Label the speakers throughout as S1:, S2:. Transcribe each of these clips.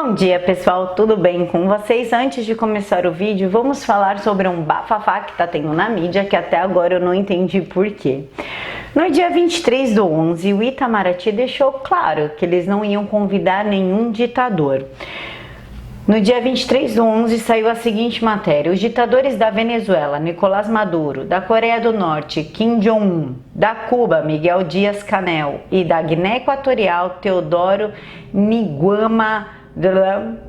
S1: Bom dia pessoal, tudo bem com vocês? Antes de começar o vídeo, vamos falar sobre um bafafá que tá tendo na mídia, que até agora eu não entendi por quê. No dia 23/11, o Itamaraty deixou claro que eles não iam convidar nenhum ditador. No dia 23/11 saiu a seguinte matéria: os ditadores da Venezuela, Nicolás Maduro, da Coreia do Norte, Kim Jong-un, da Cuba, Miguel Díaz-Canel e da Guiné Equatorial, Teodoro Miguama,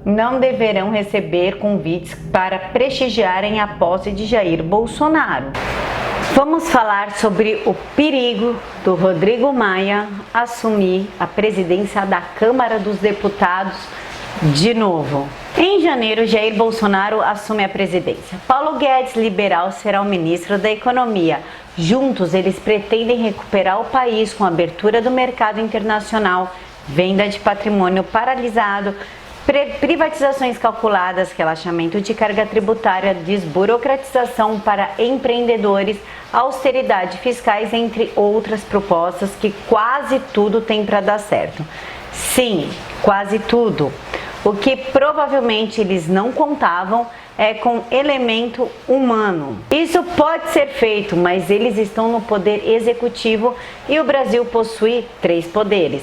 S1: não deverão receber convites para prestigiarem a posse de Jair Bolsonaro. Vamos falar sobre o perigo do Rodrigo Maia assumir a presidência da Câmara dos Deputados de novo. Em janeiro, Jair Bolsonaro assume a presidência. Paulo Guedes, liberal, será o ministro da Economia. Juntos, eles pretendem recuperar o país com a abertura do mercado internacional, venda de patrimônio paralisado, privatizações calculadas, relaxamento de carga tributária, desburocratização para empreendedores, austeridade fiscais, entre outras propostas que quase tudo tem para dar certo. Sim, quase tudo. O que provavelmente eles não contavam é com elemento humano. Isso pode ser feito, mas eles estão no poder executivo e o Brasil possui 3 poderes.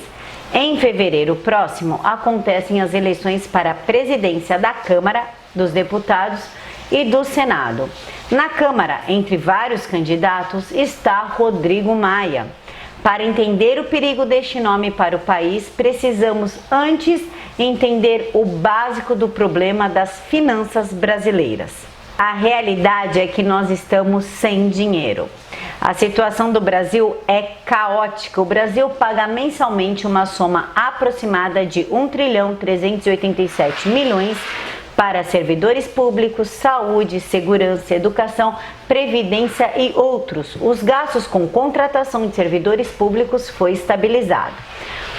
S1: Em fevereiro próximo acontecem as eleições para a presidência da Câmara dos Deputados e do Senado. Na Câmara, entre vários candidatos, está Rodrigo Maia. Para entender o perigo deste nome para o país, precisamos antes entender o básico do problema das finanças brasileiras. A realidade é que nós estamos sem dinheiro. A situação do Brasil é caótica. O Brasil paga mensalmente uma soma aproximada de 1.387 bilhões para servidores públicos, saúde, segurança, educação, previdência e outros. Os gastos com contratação de servidores públicos foi estabilizado.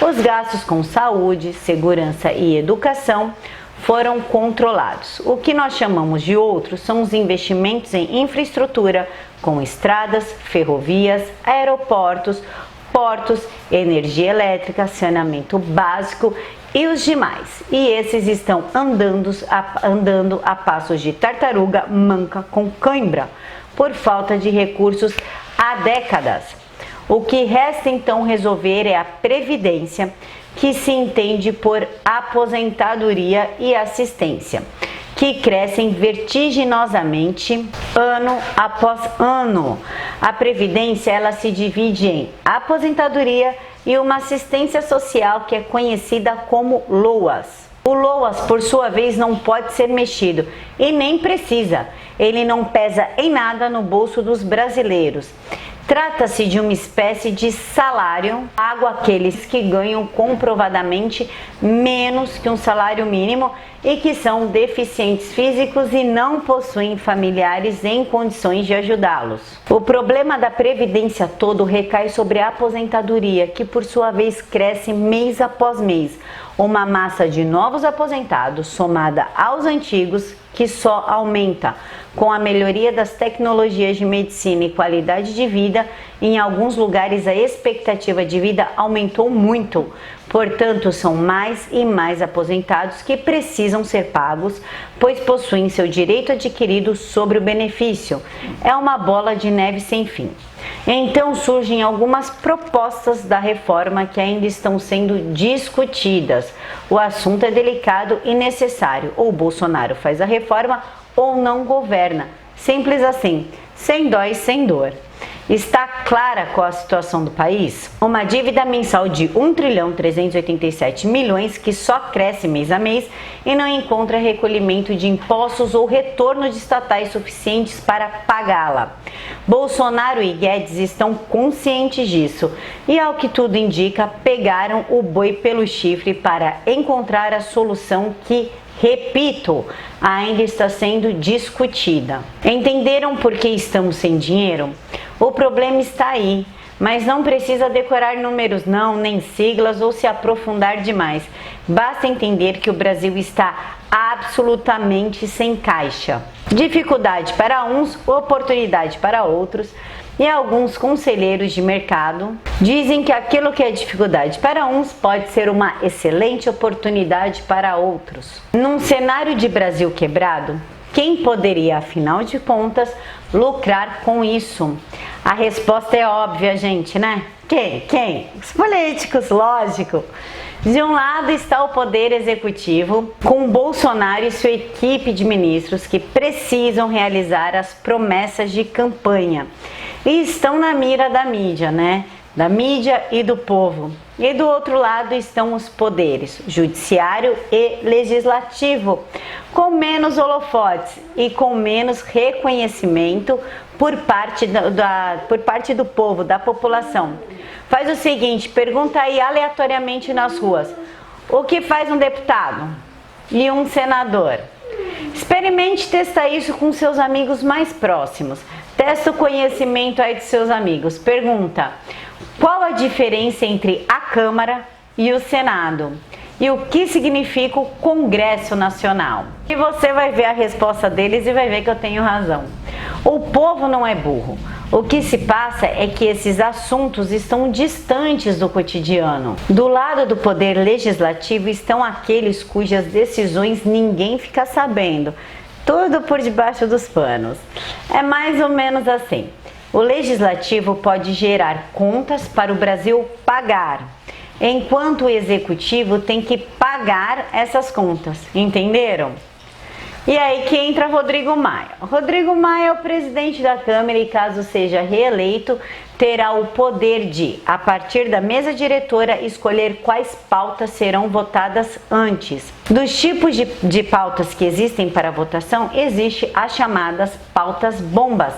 S1: Os gastos com saúde, segurança e educação foram controlados. O que nós chamamos de outros são os investimentos em infraestrutura, com estradas, ferrovias, aeroportos, portos, energia elétrica, saneamento básico e os demais. E esses estão andando a passos de tartaruga manca com cãibra, por falta de recursos há décadas. O que resta então resolver é a Previdência, que se entende por aposentadoria e assistência, que crescem vertiginosamente ano após ano. A Previdência ela se divide em aposentadoria e uma assistência social que é conhecida como LOAS. O LOAS, por sua vez, não pode ser mexido e nem precisa. Ele não pesa em nada no bolso dos brasileiros. Trata-se de uma espécie de salário pago àqueles que ganham comprovadamente menos que um salário mínimo e que são deficientes físicos e não possuem familiares em condições de ajudá-los. O problema da Previdência todo recai sobre a aposentadoria, que por sua vez cresce mês após mês. Uma massa de novos aposentados somada aos antigos que só aumenta. Com a melhoria das tecnologias de medicina e qualidade de vida, em alguns lugares a expectativa de vida aumentou muito. Portanto, são mais e mais aposentados que precisam ser pagos, pois possuem seu direito adquirido sobre o benefício. É uma bola de neve sem fim. Então surgem algumas propostas da reforma que ainda estão sendo discutidas. O assunto é delicado e necessário. Ou Bolsonaro faz a reforma ou não governa. Simples assim, sem dó e sem dor. Está clara qual a situação do país? Uma dívida mensal de 1.387 bilhões que só cresce mês a mês e não encontra recolhimento de impostos ou retorno de estatais suficientes para pagá-la. Bolsonaro e Guedes estão conscientes disso e, ao que tudo indica, pegaram o boi pelo chifre para encontrar a solução que, repito, ainda está sendo discutida. Entenderam por que estamos sem dinheiro? O problema está aí, mas não precisa decorar números não, nem siglas ou se aprofundar demais. Basta entender que o Brasil está absolutamente sem caixa. Dificuldade para uns, oportunidade para outros. E alguns conselheiros de mercado dizem que aquilo que é dificuldade para uns pode ser uma excelente oportunidade para outros. Num cenário de Brasil quebrado, quem poderia, afinal de contas, lucrar com isso? A resposta é óbvia, gente, né? Quem? Os políticos, lógico. De um lado está o poder executivo, com Bolsonaro e sua equipe de ministros que precisam realizar as promessas de campanha e estão na mira da mídia, né? Da mídia e do povo. E do outro lado estão os poderes judiciário e legislativo, com menos holofotes e com menos reconhecimento por parte do povo, da população. Faz o seguinte, pergunta aí aleatoriamente nas ruas: o que faz um deputado e um senador? Experimente testar isso com seus amigos mais próximos. Testa o conhecimento aí dos seus amigos. Pergunta: qual a diferença entre a Câmara e o Senado? E o que significa o Congresso Nacional? E você vai ver a resposta deles e vai ver que eu tenho razão. O povo não é burro. O que se passa é que esses assuntos estão distantes do cotidiano. Do lado do poder legislativo estão aqueles cujas decisões ninguém fica sabendo. Tudo por debaixo dos panos. É mais ou menos assim. O legislativo pode gerar contas para o Brasil pagar, enquanto o executivo tem que pagar essas contas. Entenderam? E aí que entra Rodrigo Maia. Rodrigo Maia é o presidente da Câmara e, caso seja reeleito, terá o poder de, a partir da mesa diretora, escolher quais pautas serão votadas antes. Dos tipos de pautas que existem para votação, existe as chamadas pautas bombas,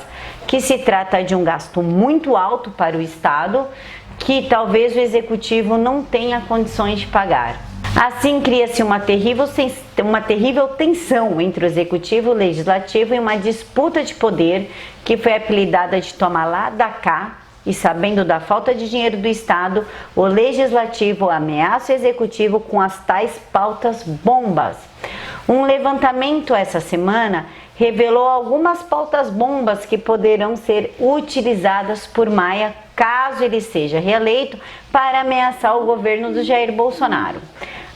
S1: que se trata de um gasto muito alto para o Estado, que talvez o executivo não tenha condições de pagar. Assim cria-se uma terrível tensão entre o executivo e o legislativo em uma disputa de poder que foi apelidada de toma lá da cá, e sabendo da falta de dinheiro do Estado, o legislativo ameaça o executivo com as tais pautas bombas. Um levantamento essa semana revelou algumas pautas bombas que poderão ser utilizadas por Maia caso ele seja reeleito para ameaçar o governo do Jair Bolsonaro.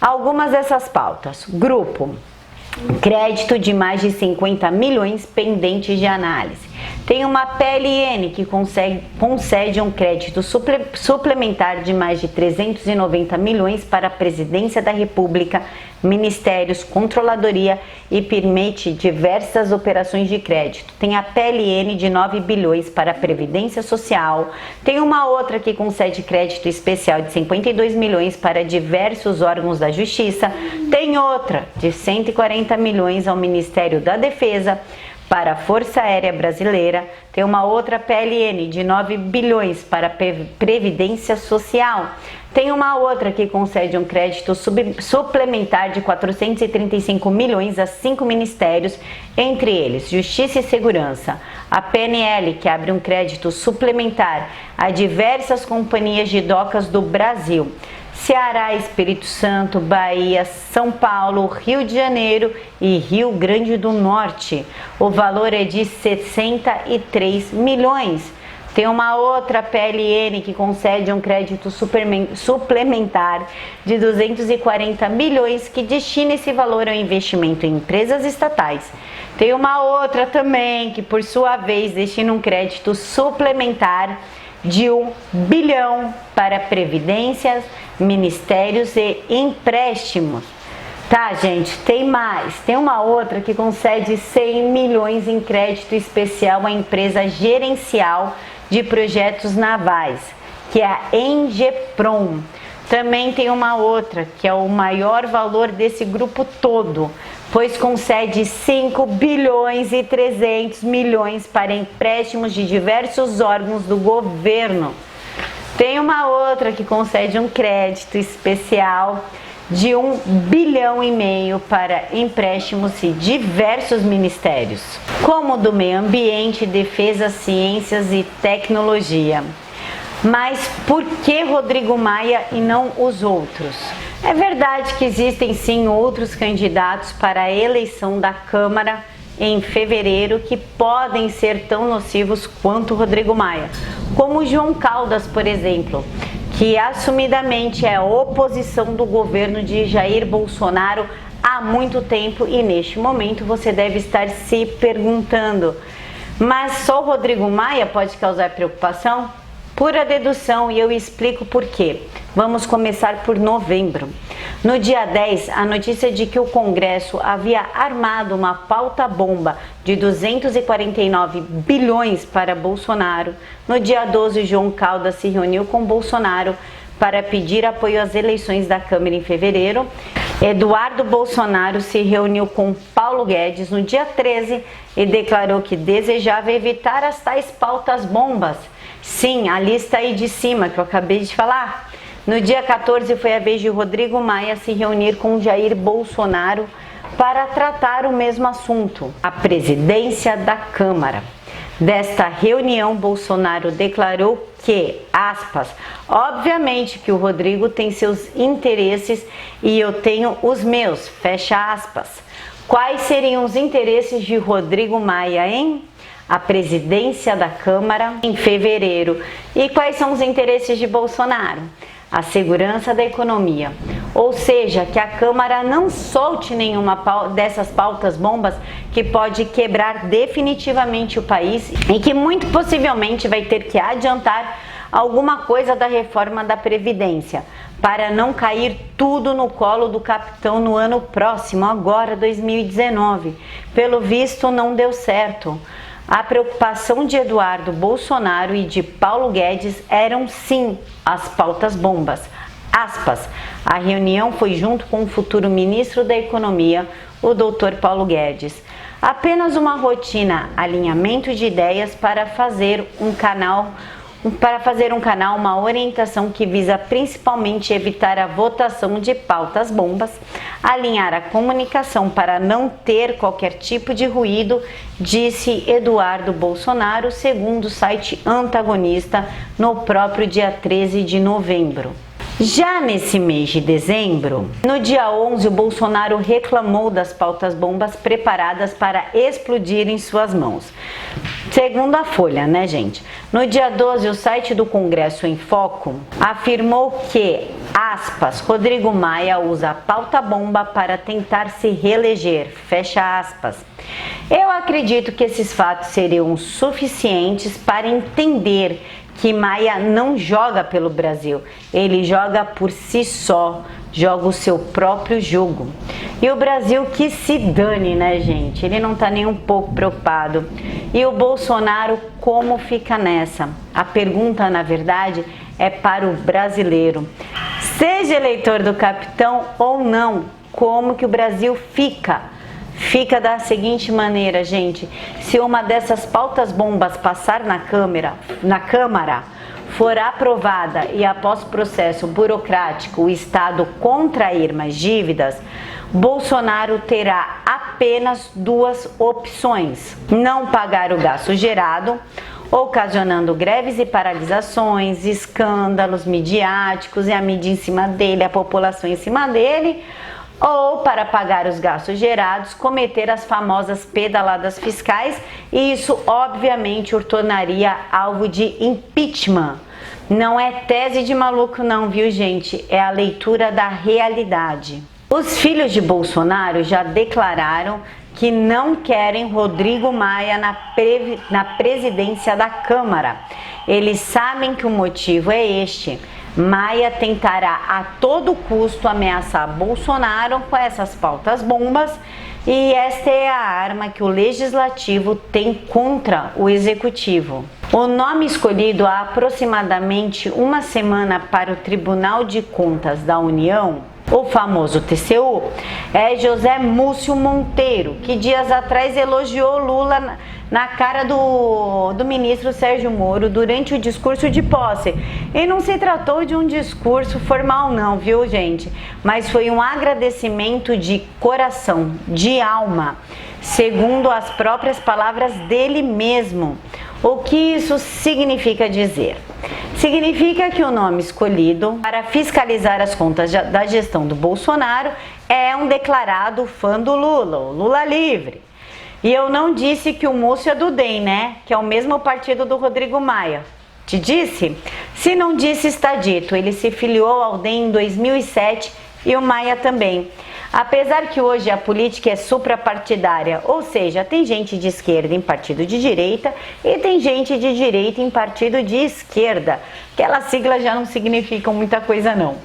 S1: Algumas dessas pautas: grupo, crédito de mais de 50 milhões pendentes de análise. Tem uma PLN que concede um crédito suplementar de mais de 390 milhões para a Presidência da República, ministérios, controladoria e permite diversas operações de crédito. Tem a PLN de 9 bilhões para a Previdência Social. Tem uma outra que concede crédito especial de 52 milhões para diversos órgãos da Justiça. Tem outra de 140 milhões ao Ministério da Defesa, para a Força Aérea Brasileira. Tem uma outra PLN de 9 bilhões para a Previdência Social. Tem uma outra que concede um crédito suplementar de 435 milhões a 5 ministérios, entre eles Justiça e Segurança. A PNL, que abre um crédito suplementar a diversas companhias de docas do Brasil. Ceará, Espírito Santo, Bahia, São Paulo, Rio de Janeiro e Rio Grande do Norte. O valor é de 63 milhões. Tem uma outra PLN que concede um crédito suplementar de 240 milhões que destina esse valor ao investimento em empresas estatais. Tem uma outra também que, por sua vez, destina um crédito suplementar de 1 bilhão para previdências, ministérios e empréstimos. Tá, gente, tem mais. Tem uma outra que concede 100 milhões em crédito especial à empresa gerencial de projetos navais, que é a Engeprom. Também tem uma outra, que é o maior valor desse grupo todo, pois concede 5 bilhões e 300 milhões para empréstimos de diversos órgãos do governo. Tem uma outra que concede um crédito especial de 1,5 bilhão para empréstimos de diversos ministérios, como o do meio ambiente, defesa, ciências e tecnologia. Mas por que Rodrigo Maia e não os outros? É verdade que existem sim outros candidatos para a eleição da Câmara em fevereiro que podem ser tão nocivos quanto Rodrigo Maia, como João Caldas, por exemplo, que assumidamente é oposição do governo de Jair Bolsonaro há muito tempo, e neste momento você deve estar se perguntando: mas só o Rodrigo Maia pode causar preocupação? Pura dedução, e eu explico por quê. Vamos começar por novembro. No dia 10, a notícia de que o Congresso havia armado uma pauta-bomba de 249 bilhões para Bolsonaro. No dia 12, João Caldas se reuniu com Bolsonaro para pedir apoio às eleições da Câmara em fevereiro. Eduardo Bolsonaro se reuniu com Paulo Guedes no dia 13 e declarou que desejava evitar as tais pautas bombas. Sim, a lista aí de cima que eu acabei de falar. No dia 14 foi a vez de Rodrigo Maia se reunir com Jair Bolsonaro para tratar o mesmo assunto, a presidência da Câmara. Desta reunião, Bolsonaro declarou que, aspas, obviamente que o Rodrigo tem seus interesses e eu tenho os meus, fecha aspas. Quais seriam os interesses de Rodrigo Maia, hein? A presidência da Câmara em fevereiro. E quais são os interesses de Bolsonaro? A segurança da economia. Ou seja, que a Câmara não solte nenhuma dessas pautas bombas que pode quebrar definitivamente o país e que muito possivelmente vai ter que adiantar alguma coisa da reforma da Previdência, para não cair tudo no colo do capitão no ano próximo, agora 2019. Pelo visto, não deu certo. A preocupação de Eduardo Bolsonaro e de Paulo Guedes eram sim as pautas bombas. Aspas, a reunião foi junto com o futuro ministro da Economia, o Dr. Paulo Guedes. Apenas uma rotina, alinhamento de ideias para fazer um canal, uma orientação que visa principalmente evitar a votação de pautas bombas, alinhar a comunicação para não ter qualquer tipo de ruído, disse Eduardo Bolsonaro, segundo o site Antagonista, no próprio dia 13 de novembro. Já nesse mês de dezembro, no dia 11, o Bolsonaro reclamou das pautas bombas preparadas para explodir em suas mãos. Segundo a Folha, né, gente? No dia 12, o site do Congresso em Foco afirmou que, aspas, Rodrigo Maia usa a pauta bomba para tentar se reeleger, fecha aspas. Eu acredito que esses fatos seriam suficientes para entender que Maia não joga pelo Brasil, ele joga por si só, joga o seu próprio jogo. E o Brasil que se dane, né, gente? Ele não tá nem um pouco preocupado. E o Bolsonaro, como fica nessa? A pergunta, na verdade, é para o brasileiro. Seja eleitor do capitão ou não, como que o Brasil fica? Fica da seguinte maneira, gente: se uma dessas pautas bombas passar na Câmara, for aprovada e após processo burocrático o Estado contrair mais dívidas, Bolsonaro terá apenas duas opções: não pagar o gasto gerado, ocasionando greves e paralisações, escândalos midiáticos e a mídia em cima dele, a população em cima dele, ou, para pagar os gastos gerados, cometer as famosas pedaladas fiscais, e isso obviamente o tornaria alvo de impeachment. Não é tese de maluco não, viu, gente? É a leitura da realidade. Os filhos de Bolsonaro já declararam que não querem Rodrigo Maia na presidência da Câmara. Eles sabem que o motivo é este: Maia tentará a todo custo ameaçar Bolsonaro com essas pautas bombas, e esta é a arma que o Legislativo tem contra o Executivo. O nome escolhido há aproximadamente uma semana para o Tribunal de Contas da União, o famoso TCU, é José Múcio Monteiro, que dias atrás elogiou Lula na cara do ministro Sérgio Moro durante o discurso de posse. E não se tratou de um discurso formal não, viu, gente? Mas foi um agradecimento de coração, de alma, segundo as próprias palavras dele mesmo. O que isso significa dizer? Significa que o nome escolhido para fiscalizar as contas da gestão do Bolsonaro é um declarado fã do Lula, o Lula livre. E eu não disse que o Múcio é do DEM, né? Que é o mesmo partido do Rodrigo Maia. Te disse? Se não disse, está dito. Ele se filiou ao DEM em 2007 e o Maia também. Apesar que hoje a política é suprapartidária, ou seja, tem gente de esquerda em partido de direita e tem gente de direita em partido de esquerda. Aquelas siglas já não significam muita coisa não.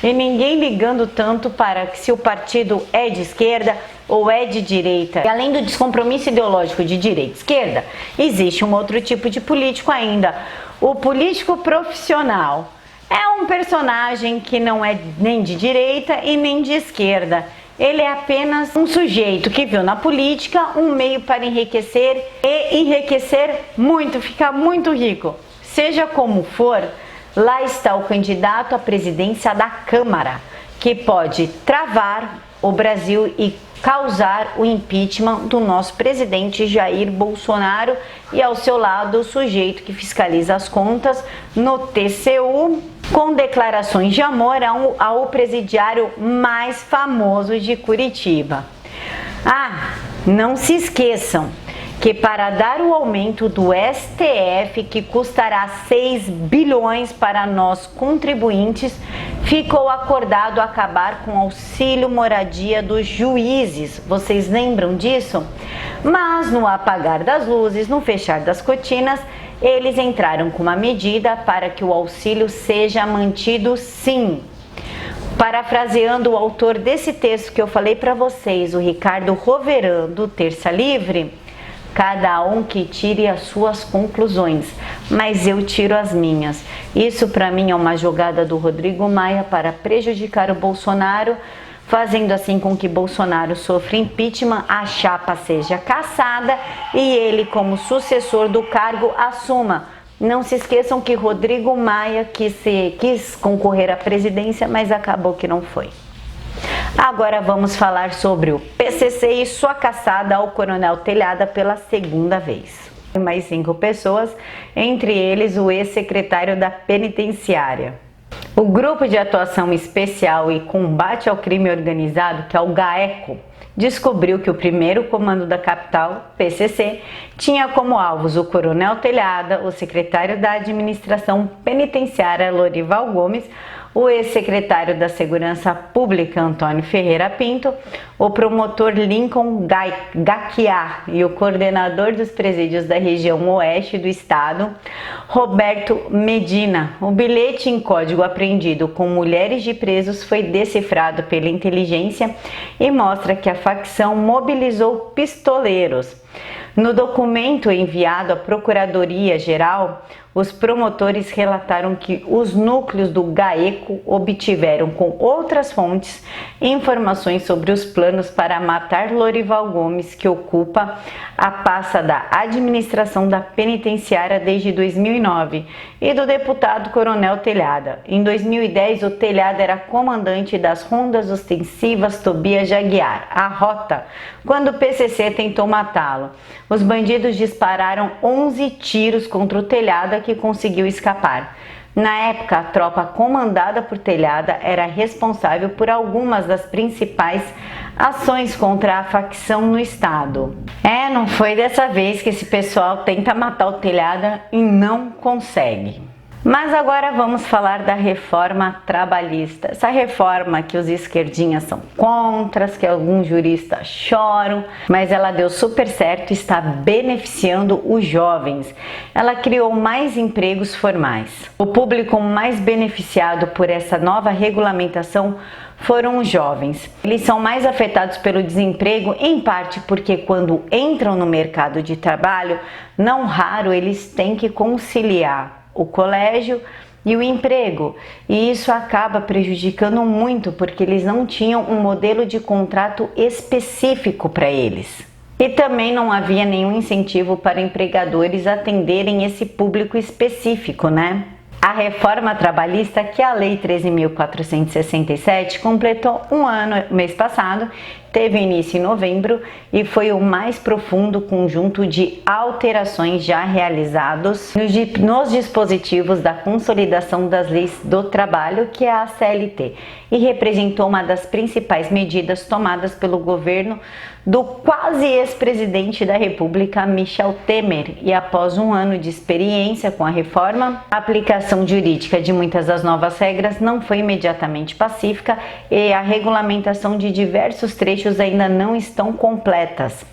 S1: E ninguém ligando tanto para se o partido é de esquerda ou é de direita. E além do descompromisso ideológico de direita e esquerda, existe um outro tipo de político ainda, o político profissional. É um personagem que não é nem de direita e nem de esquerda. Ele é apenas um sujeito que viu na política um meio para enriquecer e enriquecer muito, ficar muito rico. Seja como for, lá está o candidato à presidência da Câmara, que pode travar o Brasil e causar o impeachment do nosso presidente Jair Bolsonaro e ao seu lado o sujeito que fiscaliza as contas no TCU, com declarações de amor ao presidiário mais famoso de Curitiba. Ah, não se esqueçam que para dar o aumento do STF, que custará 6 bilhões para nós contribuintes, ficou acordado acabar com o auxílio moradia dos juízes. Vocês lembram disso? Mas no apagar das luzes, no fechar das cortinas, eles entraram com uma medida para que o auxílio seja mantido sim. Parafraseando o autor desse texto que eu falei para vocês, o Ricardo Roveran, do Terça Livre, cada um que tire as suas conclusões, mas eu tiro as minhas. Isso para mim é uma jogada do Rodrigo Maia para prejudicar o Bolsonaro, fazendo assim com que Bolsonaro sofra impeachment, a chapa seja cassada e ele, como sucessor do cargo, assuma. Não se esqueçam que Rodrigo Maia quis concorrer à presidência, mas acabou que não foi. Agora vamos falar sobre o PCC e sua caçada ao Coronel Telhada pela segunda vez. Mais 5 pessoas, entre eles o ex-secretário da Penitenciária. O Grupo de Atuação Especial e Combate ao Crime Organizado, que é o GAECO, descobriu que o primeiro comando da capital, PCC, tinha como alvos o Coronel Telhada, o secretário da Administração Penitenciária, Lorival Gomes, o ex-secretário da Segurança Pública, Antônio Ferreira Pinto, o promotor Lincoln Gaquiá e o coordenador dos presídios da região oeste do estado, Roberto Medina. O bilhete em código apreendido com mulheres de presos foi decifrado pela inteligência e mostra que a facção mobilizou pistoleiros. No documento enviado à Procuradoria-Geral, os promotores relataram que os núcleos do GAECO obtiveram com outras fontes informações sobre os planos para matar Lorival Gomes, que ocupa a pasta da administração da penitenciária desde 2009, e do deputado Coronel Telhada. Em 2010, o Telhada era comandante das Rondas Ostensivas Tobias de Aguiar, a Rota, quando o PCC tentou matá-lo. Os bandidos dispararam 11 tiros contra o Telhada, que conseguiu escapar. Na época, a tropa comandada por Telhada era responsável por algumas das principais ações contra a facção no estado. Não foi dessa vez que esse pessoal tenta matar o Telhada e não consegue. Mas agora vamos falar da reforma trabalhista. Essa reforma que os esquerdinhas são contra, que alguns juristas choram, mas ela deu super certo e está beneficiando os jovens. Ela criou mais empregos formais. O público mais beneficiado por essa nova regulamentação foram os jovens. Eles são mais afetados pelo desemprego, em parte porque quando entram no mercado de trabalho, não raro eles têm que conciliar o colégio e o emprego, e isso acaba prejudicando muito porque eles não tinham um modelo de contrato específico para eles. E também não havia nenhum incentivo para empregadores atenderem esse público específico, né? A reforma trabalhista, que é a Lei 13.467, completou um ano mês passado, teve início em novembro e foi o mais profundo conjunto de alterações já realizados nos dispositivos da Consolidação das Leis do Trabalho, que é a CLT, e representou uma das principais medidas tomadas pelo governo do quase ex-presidente da República, Michel Temer, e após um ano de experiência com a reforma, a aplicação jurídica de muitas das novas regras não foi imediatamente pacífica e a regulamentação de diversos trechos ainda não estão completas.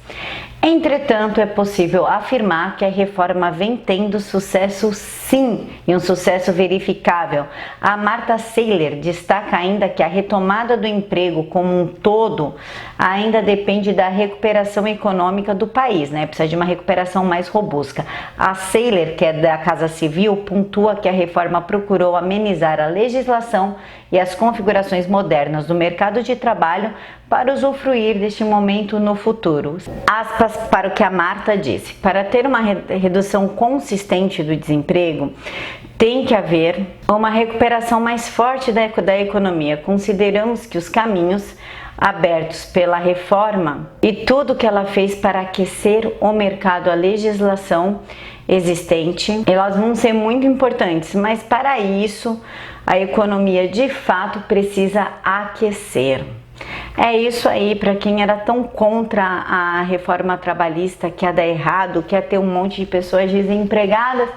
S1: Entretanto, é possível afirmar que a reforma vem tendo sucesso sim, e um sucesso verificável. A Marta Seiler destaca ainda que a retomada do emprego como um todo ainda depende da recuperação econômica do país, né? Precisa de uma recuperação mais robusta. A Seiler, que é da Casa Civil, pontua que a reforma procurou amenizar a legislação e as configurações modernas do mercado de trabalho para usufruir deste momento no futuro. Aspas para o que a Marta disse: para ter uma redução consistente do desemprego, tem que haver uma recuperação mais forte da economia. Consideramos que os caminhos abertos pela reforma e tudo que ela fez para aquecer o mercado, a legislação existente, elas vão ser muito importantes, mas para isso a economia de fato precisa aquecer. É isso aí, para quem era tão contra a reforma trabalhista, que ia dar errado, que ia ter um monte de pessoas desempregadas,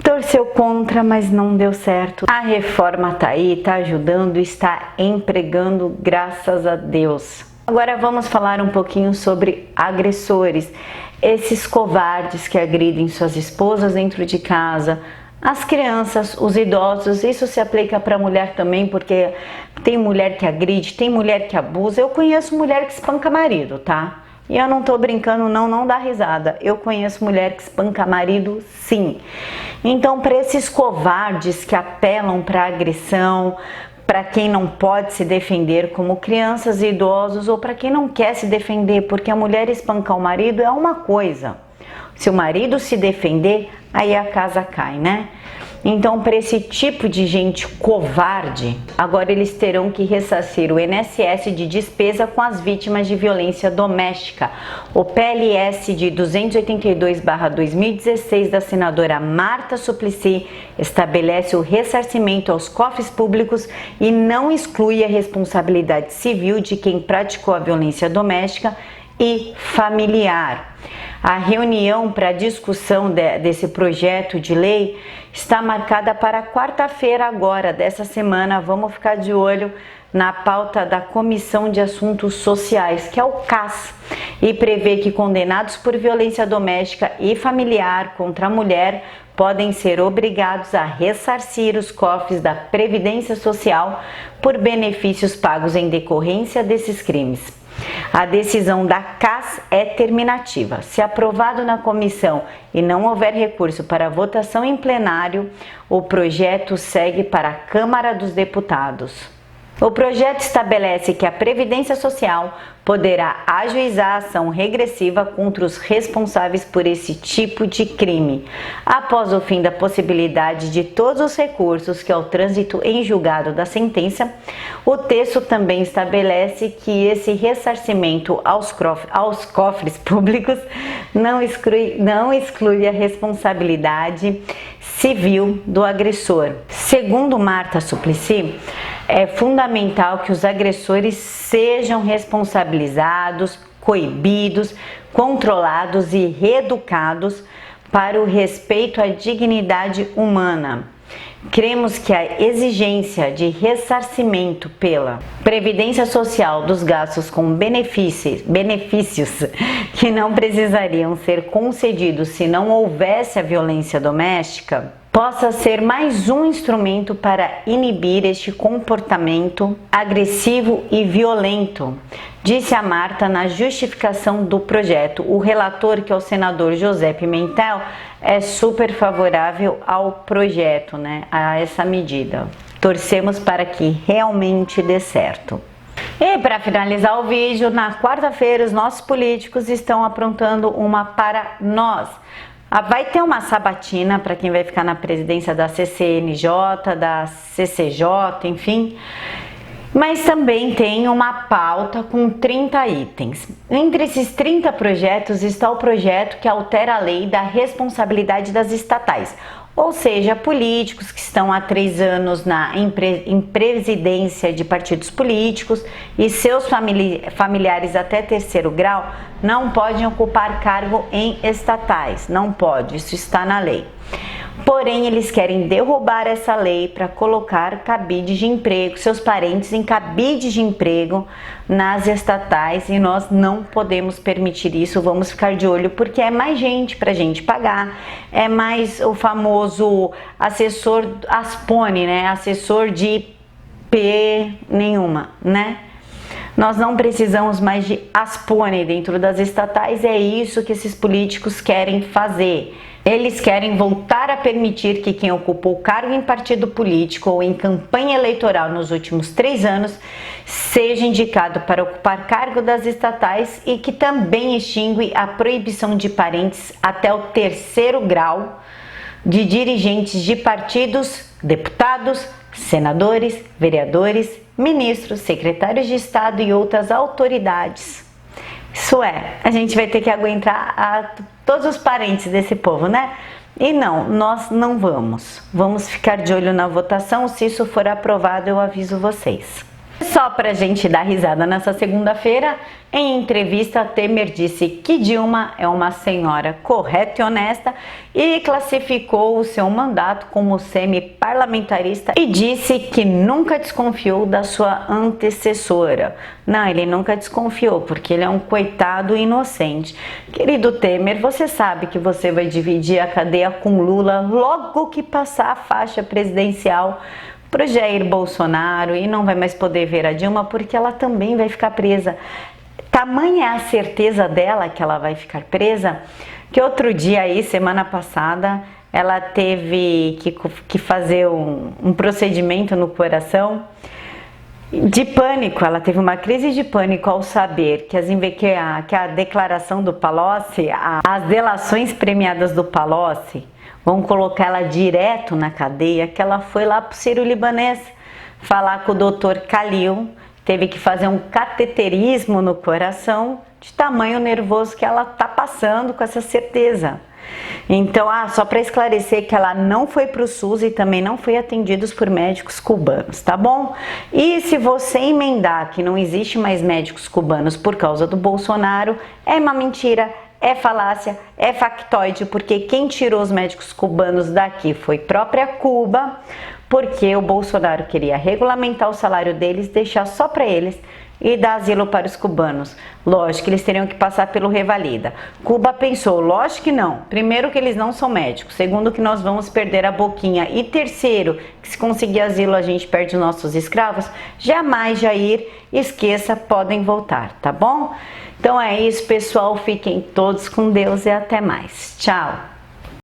S1: torceu contra, mas não deu certo. A reforma tá aí, tá ajudando, está empregando, graças a Deus. Agora vamos falar um pouquinho sobre agressores, esses covardes que agridem suas esposas dentro de casa, as crianças, os idosos. Isso se aplica para mulher também, porque tem mulher que agride, tem mulher que abusa. Eu conheço mulher que espanca marido, tá? E eu não tô brincando, não dá risada. Eu conheço mulher que espanca marido, sim. Então, para esses covardes que apelam para agressão, para quem não pode se defender, como crianças e idosos, ou para quem não quer se defender, porque a mulher espancar o marido é uma coisa. Se o marido se defender, aí a casa cai, né? Então, para esse tipo de gente covarde, agora eles terão que ressarcir o INSS de despesa com as vítimas de violência doméstica. O PLS de 282/2016 da senadora Marta Suplicy estabelece o ressarcimento aos cofres públicos e não exclui a responsabilidade civil de quem praticou a violência doméstica e familiar. A reunião para discussão desse projeto de lei está marcada para quarta-feira agora, dessa semana. Vamos ficar de olho na pauta da Comissão de Assuntos Sociais, que é o CAS, e prevê que condenados por violência doméstica e familiar contra a mulher podem ser obrigados a ressarcir os cofres da Previdência Social por benefícios pagos em decorrência desses crimes. A decisão da CAS é terminativa. Se aprovado na comissão e não houver recurso para votação em plenário, o projeto segue para a Câmara dos Deputados. O projeto estabelece que a Previdência Social poderá ajuizar ação regressiva contra os responsáveis por esse tipo de crime, após o fim da possibilidade de todos os recursos que ao trânsito em julgado da sentença. O texto também estabelece que esse ressarcimento aos cofres públicos não exclui a responsabilidade civil do agressor. Segundo Marta Suplicy, é fundamental que os agressores sejam responsabilizados, coibidos, controlados e reeducados para o respeito à dignidade humana. Cremos que a exigência de ressarcimento pela Previdência Social dos gastos com benefícios que não precisariam ser concedidos se não houvesse a violência doméstica possa ser mais um instrumento para inibir este comportamento agressivo e violento, disse a Marta na justificação do projeto. O relator, que é o senador José Pimentel, é super favorável ao projeto, né, a essa medida. Torcemos para que realmente dê certo. E para finalizar o vídeo, na quarta-feira os nossos políticos estão aprontando uma para nós. Vai ter uma sabatina para quem vai ficar na presidência da CCNJ, da CCJ, enfim. Mas também tem uma pauta com 30 itens. Entre esses 30 projetos está o projeto que altera a lei da responsabilidade das estatais, ou seja, políticos que estão há 3 anos em presidência de partidos políticos e seus familiares até 3º grau não podem ocupar cargo em estatais, não pode, isso está na lei. Porém, eles querem derrubar essa lei para colocar cabides de emprego, seus parentes em cabides de emprego nas estatais, e nós não podemos permitir isso. Vamos ficar de olho porque é mais gente para a gente pagar, é mais o famoso assessor Aspone, né? Assessor de P nenhuma, né? Nós não precisamos mais de Aspone dentro das estatais, é isso que esses políticos querem fazer. Eles querem voltar a permitir que quem ocupou cargo em partido político ou em campanha eleitoral nos últimos 3 anos seja indicado para ocupar cargo das estatais e que também extingue a proibição de parentes até o 3º grau de dirigentes de partidos, deputados, senadores, vereadores, ministros, secretários de Estado e outras autoridades. Isso é, a gente vai ter que aguentar todos os parentes desse povo, né? E não, nós não vamos. Vamos ficar de olho na votação. Se isso for aprovado, eu aviso vocês. Só pra gente dar risada, nessa segunda-feira, em entrevista, Temer disse que Dilma é uma senhora correta e honesta e classificou o seu mandato como semi-parlamentarista e disse que nunca desconfiou da sua antecessora. Não, ele nunca desconfiou, porque ele é um coitado inocente. Querido Temer, você sabe que você vai dividir a cadeia com Lula logo que passar a faixa presidencial pro Jair Bolsonaro e não vai mais poder ver a Dilma porque ela também vai ficar presa. Tamanha é a certeza dela que ela vai ficar presa que outro dia aí, semana passada, ela teve que fazer um procedimento no coração de pânico. Ela teve uma crise de pânico ao saber que a declaração do Palocci, as delações premiadas do Palocci, vão colocar ela direto na cadeia, que ela foi lá pro Sírio-Libanês falar com o doutor Khalil, teve que fazer um cateterismo no coração, de tamanho nervoso que ela tá passando com essa certeza. Então, só para esclarecer que ela não foi pro SUS e também não foi atendida por médicos cubanos, tá bom? E se você emendar que não existe mais médicos cubanos por causa do Bolsonaro, é uma mentira. É falácia, é factoide, porque quem tirou os médicos cubanos daqui foi própria Cuba, porque o Bolsonaro queria regulamentar o salário deles, deixar só para eles e dar asilo para os cubanos. Lógico que eles teriam que passar pelo Revalida. Cuba pensou, lógico que não. Primeiro que eles não são médicos, segundo que nós vamos perder a boquinha e terceiro que se conseguir asilo a gente perde os nossos escravos. Jamais, Jair, esqueça, podem voltar, tá bom? Então é isso, pessoal. Fiquem todos com Deus e até mais. Tchau!